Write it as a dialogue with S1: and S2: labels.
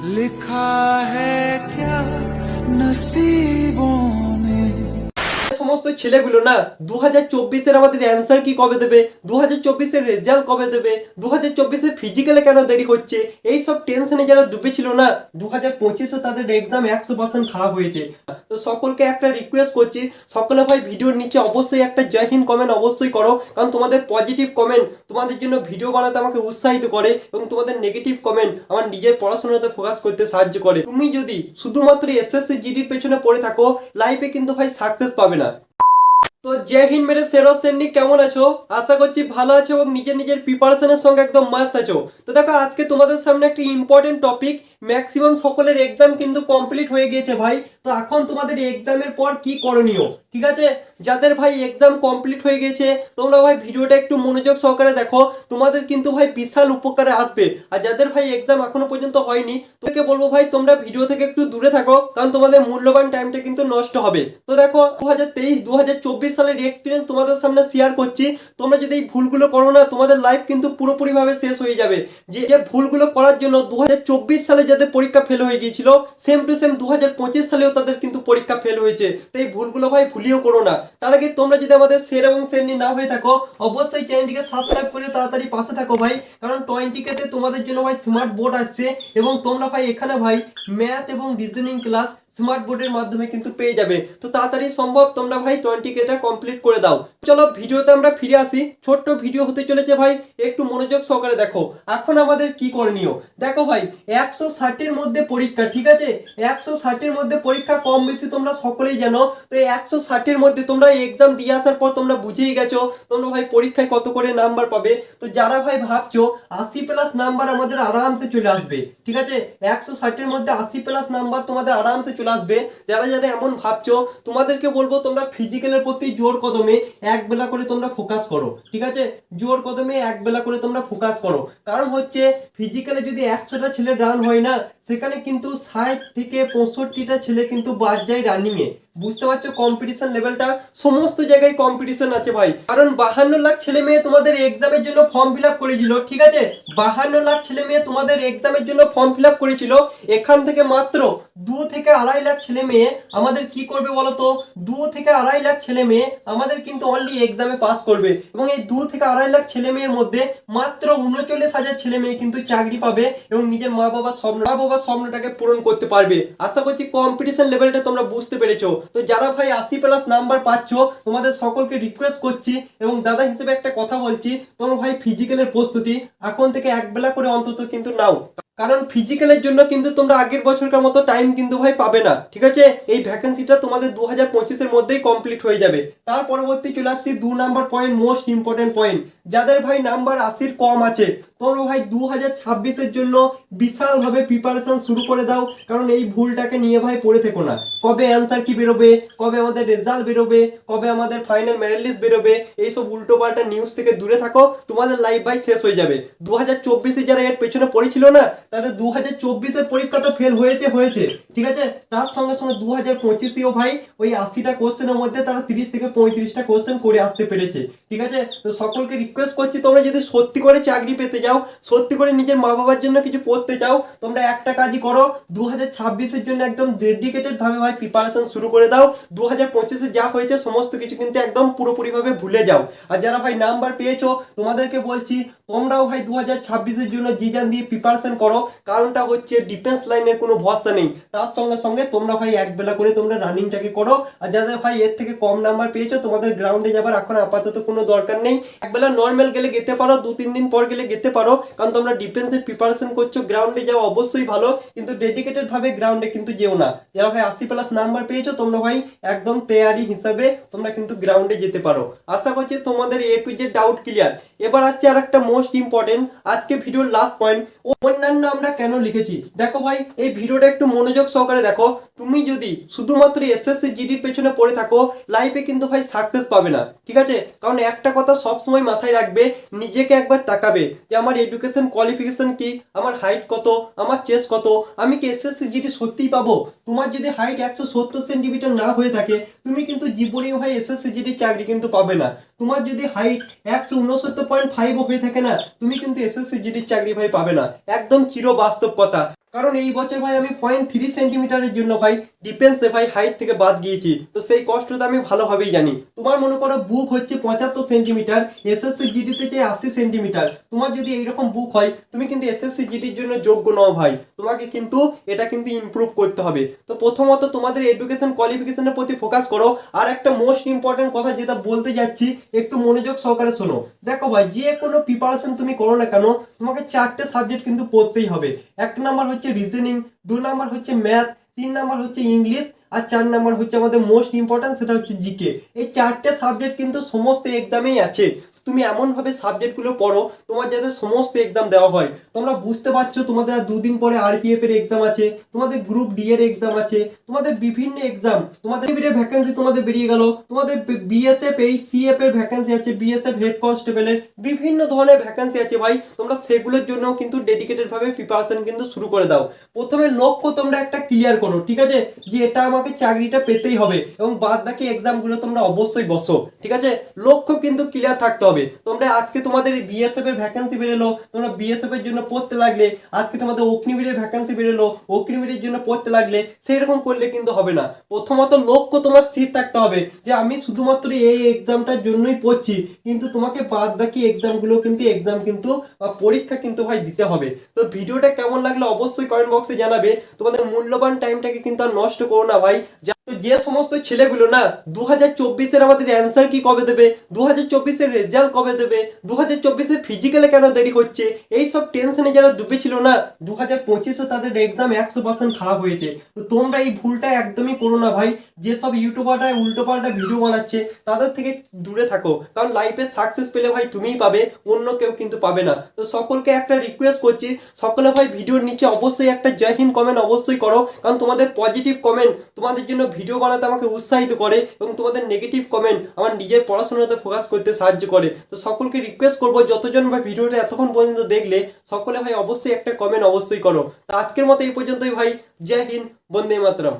S1: लिखा है क्या नसीबों में।
S2: সমস্ত ছেলেগুলো না 2024 আমাদের অ্যান্সার কি কবে দেবে, 2024 রেজাল্ট কবে দেবে, 2024 ফিজিক্যালে কেন দেরি হচ্ছে, এই সব টেনশনে যারা ডুবেছিল না 2025 তাদের এক্সাম 100% খারাপ হয়েছে। তো সকলকে একটা রিকোয়েস্ট করছি, সকলে ভাই ভিডিওর নিচে অবশ্যই একটা জয় হিন্দ কমেন্ট অবশ্যই করো, কারণ তোমাদের পজিটিভ কমেন্ট তোমাদের জন্য ভিডিও বানাতে আমাকে উৎসাহিত করে এবং তোমাদের নেগেটিভ কমেন্ট আমার নিজের পড়াশোনাতে ফোকাস করতে সাহায্য করে। তুমি যদি শুধুমাত্র এসএসসি জিডির পেছনে পড়ে থাকো লাইফে কিন্তু ভাই সাকসেস পাবে না। তো জয় হিন্দ মেরে সেরো সেন্নি, কেমন আছো? আশা করছি ভালো আছো এবং নিজের প্রিপারেশনের সঙ্গে একদম মাস্ত আছো। তো দেখো আজকে তোমাদের সামনে একটা ইম্পর্টেন্ট টপিক, ম্যাক্সিমাম সকলের এক্সাম কিন্তু কমপ্লিট হয়ে গিয়েছে ভাই। তো এখন তোমাদের এক্সামের পর কি করণীয়, ঠিক আছে? যাদের ভাই এক্সাম কমপ্লিট হয়ে গেছে তোমরা ভাই ভিডিওটা একটু মনোযোগ সহকারে দেখো, তোমাদের কিন্তু ভাই বিশাল উপকারে আসবে। আর যাদের ভাই এক্সাম এখনো পর্যন্ত হয়নি তোকে বলবো ভাই তোমরা ভিডিও থেকে একটু দূরে থাকো, কারণ তোমাদের মূল্যবান টাইমটা কিন্তু নষ্ট হবে। তো দেখো 2023-2024 সালের এক্সপিরিয়েন্স তোমাদের সামনে শেয়ার করছি। তোমরা যদি এই ভুলগুলো করো না তোমাদের লাইফ কিন্তু পুরোপুরিভাবে শেষ হয়ে যাবে। যে ভুলগুলো করার জন্য 2024 সালে যাদের পরীক্ষা ফেল হয়ে গিয়েছিল সেম টু সেম 2025 সালেও তাদের কিন্তু পরীক্ষা ফেল হয়েছে। তো এই ভুলগুলো ভাই ভুলিও করো না। তার আগে তোমরা যদি আমাদের শেয়ার এবং শেয়ারনি না হয়ে থাকো অবশ্যই চ্যানেলটিকে সাবস্ক্রাইব করে তাড়াতাড়ি পাশে থাকো ভাই, কারণ 20K তে তোমাদের জন্য ভাই স্মার্ট বোর্ড আসছে এবং তোমরা ভাই এখানে ভাই ম্যাথ এবং রিজনিং ক্লাস স্মার্ট বোর্ডের মাধ্যমে কিন্তু পেয়ে যাবে। তো তাড়াতাড়ি সম্ভব তোমরা ভাই 20K কমপ্লিট করে দাও। চলো ভিডিওতে আমরা ফিরে আসি, ছোট্ট ভিডিও হতে চলেছে ভাই, একটু মনোযোগ সহকারে দেখো। এখন আমাদের কি করণীয় দেখো ভাই, 160 মধ্যে পরীক্ষা, ঠিক আছে? 160 মধ্যে পরীক্ষা, কম বেশি তোমরা সকলেই জানো। তো 160 মধ্যে তোমরা এক্সাম দিয়ে আসার পর তোমরা বুঝেই গেছো তোমরা ভাই পরীক্ষায় কত করে নাম্বার পাবে। তো যারা ভাই ভাবছো 80+ নাম্বার আমাদের আরামসে চলে আসবে, ঠিক আছে? 160 মধ্যে 80+ নাম্বার তোমাদের আরামসে আসবে, যারা যারা এমন ভাবছো তোমাদেরকে বলবো তোমরা ফিজিক্যালের প্রতি জোর কদমে এক বেলা করে তোমরা ফোকাস করো, ঠিক আছে? জোর কদমে এক বেলা করে তোমরা ফোকাস করো। কারণ হচ্ছে ফিজিক্যালে যদি 100টা ছেলে রান হয় না সেখানে কিন্তু 60 থেকে 65টা ছেলে কিন্তু বাদ যায় রানিং এ। বুঝতে পারছো কম্পিটিশন লেভেলটা, সমস্ত জায়গায় কম্পিটিশন আছে ভাই। কারণ 52 লাখ ছেলে মেয়ে তোমাদের এক্সামের জন্য ফর্ম ফিল আপ করেছিল, ঠিক আছে? 52 লাখ ছেলে মেয়ে তোমাদের এক্সামের জন্য ফর্ম ফিল আপ করেছিল। এখান থেকে মাত্র 2 থেকে 2.5 লাখ ছেলে মেয়ে আমাদের কি করবে বলতো? 2 থেকে 2.5 লাখ ছেলে মেয়ে আমাদের কিন্তু অনলি এক্সামে পাস করবে এবং এই 2 থেকে 2.5 লাখ ছেলে মেয়ের মধ্যে মাত্র 39,000 ছেলে মেয়ে কিন্তু চাকরি পাবে এবং নিজের মা বাবার স্বপ্নটাকে পূরণ করতে পারবে। আশা করছি কম্পিটিশন লেভেলটা তোমরা বুঝতে পেরেছো। তো যারা ভাই 80+ নাম্বার পাচ্ছ তোমাদের সকলকে রিকোয়েস্ট করছি এবং দাদা হিসেবে একটা কথা বলছি, তোমরা ভাই ফিজিক্যালের প্রস্তুতি এখন থেকে এক বেলা করে অন্তত কিন্তু নাও, কারণ ফিজিক্যালের জন্য কিন্তু তোমরা আগের বছরকার মতো টাইম কিন্তু ভাই পাবে না, ঠিক আছে? এই ভ্যাকেন্সিটা তোমাদের 2025 মধ্যেই কমপ্লিট হয়ে যাবে। তার পরবর্তী চলে আসছি 2 number point, most important point. যাদের ভাই নাম্বার 80 কম আছে তোমরা ভাই 2026 জন্য বিশাল ভাবে প্রিপারেশন শুরু করে দাও, কারণ এই ভুলটাকে নিয়ে ভাই পড়ে থেকো না। কবে অ্যান্সার কি বেরোবে, কবে আমাদের রেজাল্ট বেরোবে, কবে আমাদের ফাইনাল মেরিট লিস্ট বেরোবে, এইসব উল্টো পাল্টা নিউজ থেকে দূরে থাকো, তোমাদের লাইফ ভাই শেষ হয়ে যাবে। 2024 যারা এর পেছনে পড়েছিল না তাদের 2024 পরীক্ষা তো ফেল হয়েছে, ঠিক আছে? তার সঙ্গে সঙ্গে 2025 ভাই ওই 80টা কোশ্চেনের মধ্যে তারা 30 থেকে 35টা কোশ্চেন করে আসতে পেরেছে, ঠিক আছে? তো সকলকে রিকোয়েস্ট করছি তোমরা যদি সত্যি করে চাকরি পেতে যাও, সত্যি করে নিজের মা বাবার জন্য কিছু পড়তে চাও, তোমরা একটা কাজই করো, 2026 জন্য একদম ডেডিকেটেড ভাবে ভাই প্রিপারেশন শুরু করে দাও। 2025 যা হয়েছে সমস্ত কিছু কিন্তু একদম পুরোপুরি ভাবে ভুলে যাও। আর যারা ভাই নাম্বার পেয়েছো তোমাদেরকে বলছি তোমরাও ভাই 2026 জন্য জিজান দিয়ে প্রিপারেশন করো, কারণটা হচ্ছে ডিফেন্স লাইনের কোনো ভরসা নেই। তার সঙ্গে সঙ্গে তোমরা ভাই এক বেলা করে তোমরা রানিংটাকে করো। আর যাদের ভাই এর থেকে কম নাম্বার পেয়েছো তোমাদের গ্রাউন্ডে যাবার এখন আপাতত কোনো দরকার নেই, একবেলা নর্মাল গেলে যেতে পারো, 2-3 দিন পর গেলে যেতে পারো, কারণ তোমরা ডিফেন্সের প্রিপারেশন করছো। গ্রাউন্ডে যাওয়া অবশ্যই ভালো, কিন্তু ডেডিকেটেড ভাবে গ্রাউন্ডে কিন্তু যেও না। যারা ভাই 80+ নাম্বার পেয়েছো তোমরা ভাই একদম তৈরি হিসাবে তোমরা কিন্তু গ্রাউন্ডে যেতে পারো। আশা করছি তোমাদের A to Z doubt clear. এবার আসছে আর একটা মোস্ট ইম্পর্টেন্ট আজকে ভিডিওর লাস্ট পয়েন্ট, অন্যান্য আমরা কেন লিখেছি। দেখো ভাই এই ভিডিওটা একটু মনোযোগ সহকারে দেখো। তুমি যদি শুধুমাত্র এসএসসি জিডির পেছনে পড়ে থাকো লাইফে কিন্তু ভাই সাকসেস পাবে না, ঠিক আছে? কারণ একটা কথা সবসময় মাথায় রাখবে, নিজেকে একবার তাকাবে যে আমার এডুকেশন কোয়ালিফিকেশন কি, আমার হাইট কত, আমার চেস্ট কত, আমি কি এসএসসি জিডি সত্যিই পাবো? তোমার যদি হাইট 170 সেন্টিমিটার না হয়ে থাকে তুমি কিন্তু জীবনেও ভাই এসএসসি জিডি চাকরি কিন্তু পাবে না। তোমার যদি হাইট 169.5 হয়ে থাকে না তুমি কিন্তু এসএসসি জিডি চাকরি ভাই পাবে না, একদম চির বাস্তব কথা। কারণ এই বছর ভাই আমি 0.3 সেন্টিমিটারের জন্য ভাই ডিফেন্সে ভাই হাইট থেকে বাদ গিয়েছি। তো সেই কষ্টটা আমি ভালোভাবেই জানি। তোমার মনে করো বুক হচ্ছে 75 সেন্টিমিটার, এসএসসি জিডিতে চাই 80 সেন্টিমিটার। তোমার যদি এইরকম বুক হয় তুমি কিন্তু এসএসসি জিডির জন্য যোগ্য নও ভাই। তোমাকে কিন্তু এটা কিন্তু ইমপ্রুভ করতে হবে। তো প্রথমত তোমাদের এডুকেশন কোয়ালিফিকেশনের প্রতি ফোকাস করো। আর একটা মোস্ট ইম্পর্টেন্ট কথা যেটা বলতে যাচ্ছি, একটু মনোযোগ সহকারে শোনো। দেখো ভাই, যে কোনো প্রিপারেশন তুমি করো না কেন, তোমাকে 4টে সাবজেক্ট কিন্তু পড়তেই হবে। 1 নাম্বার হচ্ছে রিজনিং, 2 নাম্বার হচ্ছে ম্যাথ, 3 নাম্বার হচ্ছে ইংলিশ, আর 4 নাম্বার হচ্ছে আমাদের মোস্ট ইম্পর্টেন্ট, সেটা হচ্ছে জিকে। এই 4টে সাবজেক্ট কিন্তু সমস্ত এক্সামেই আছে। তুমি এমনভাবে সাবজেক্টগুলো পড়ো তোমার যাতে সমস্ত এক্সাম দেওয়া হয়। তোমরা বুঝতে পারছো তোমাদের আর 2 দিন পরে আরপিএফ এর এক্সাম আছে, তোমাদের গ্রুপ ডি এর এক্সাম আছে, তোমাদের বিভিন্ন এক্সাম, তোমাদের ভ্যাকেন্সি তোমাদের বেরিয়ে গেল, তোমাদের বিএসএফ এই সিএফ এর ভ্যাকেন্সি আছে, বিএসএফ হেড কনস্টেবলের বিভিন্ন ধরনের ভ্যাকেন্সি আছে ভাই। তোমরা সেগুলোর জন্য কিন্তু ডেডিকেটেড ভাবে প্রিপারেশন কিন্তু শুরু করে দাও। প্রথমে লক্ষ্য তোমরা একটা ক্লিয়ার করো, ঠিক আছে, যে এটা আমাকে চাকরিটা পেতেই হবে, এবং বাদ বাকি এক্সামগুলো তোমরা অবশ্যই বসো, ঠিক আছে। লক্ষ্য কিন্তু ক্লিয়ার থাকতে হবে। তোমরা আজকে তোমাদের বিএসএফ এর ভ্যাকেন্সি বেরোলো, তোমরা বিএসএফ এর জন্য পড়তে লাগলে, আজকে তোমাদের অগ্নিবীরের ভ্যাকেন্সি বেরোলো, অগ্নিবীরের জন্য পড়তে লাগলে, সেই রকম করলে কিন্তু হবে না। প্রথমত লক্ষ্য তোমার স্থির থাকতে হবে যে আমি শুধুমাত্র এই এক্সামটার জন্যই পড়ছি, কিন্তু তোমাকে বাদ বাকি এক্সামগুলো কিন্তু পরীক্ষা কিন্তু ভাই দিতে হবে। তো ভিডিওটা কেমন লাগলো অবশ্যই কমেন্ট বক্সে জানাবে। তোমাদের মূল্যবান টাইমটাকে কিন্তু আর নষ্ট করো না ভাই। তো যে সমস্ত ছেলেগুলো না 2024-এর আমাদের অ্যান্সার কি কবে দেবে, 2024-এর রেজাল্ট কবে দেবে, 2024-এর ফিজিক্যালে কেন দেরি হচ্ছে, এই সব টেনশনে যারা ডুবে ছিল না, 2025-এ তাদের এক্সাম 100% খারাপ হয়েছে। তো তোমরা এই ভুলটা একদমই করো না ভাই। যেসব ইউটিউবাররা উল্টোপাল্টা ভিডিও বানাচ্ছে তাদের থেকে দূরে থাকো, কারণ লাইফে সাকসেস পেলে ভাই তুমিই পাবে, অন্য কেউ কিন্তু পাবে না। তো সকলকে একটা রিকোয়েস্ট করছি, সকলে ভাই ভিডিওর নিচে অবশ্যই একটা জয় হিন্দ কমেন্ট অবশ্যই করো, কারণ তোমাদের পজিটিভ কমেন্ট তোমাদের জন্য ভিডিও বানাতে আমাকে উৎসাহিত করে, এবং তোমাদের নেগেটিভ কমেন্ট আমার নিজের পড়াশোনাতে ফোকাস করতে সাহায্য করে। তো সকলকে রিকোয়েস্ট করবো, যতজন ভাই ভিডিওটা এতক্ষণ পর্যন্ত দেখলে সকলে ভাই অবশ্যই একটা কমেন্ট অবশ্যই করো। তো আজকের মতো এই পর্যন্তই ভাই। জয় হিন্দ, বন্দে মাতরম।